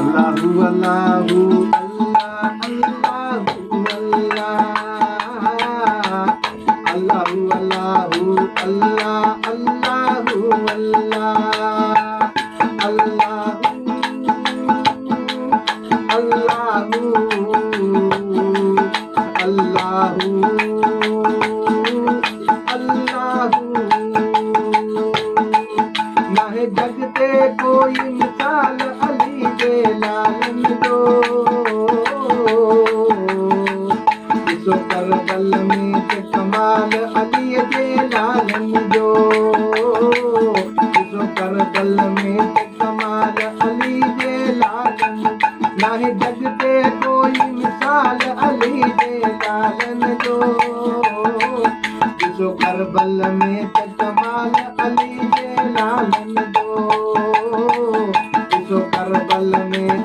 अल्लाहु अल्लाहु अल्लाह अल्लाहु अल्लाह अल्लाहु अल्लाहु अल्लाह अल्लाहु अल्लाह अल्लाहु अल्लाहु अल्लाहु ना है जगते कोई मिसाल अली जे लालन जो सो करबल में ते कमाल अली जे लालन जो सो करबल में ते कमाल अली जे लालन ना है जगते कोई मिसाल अली जे लालन जो सो करबल में ते कमाल अली जे लालन जो सो करबल में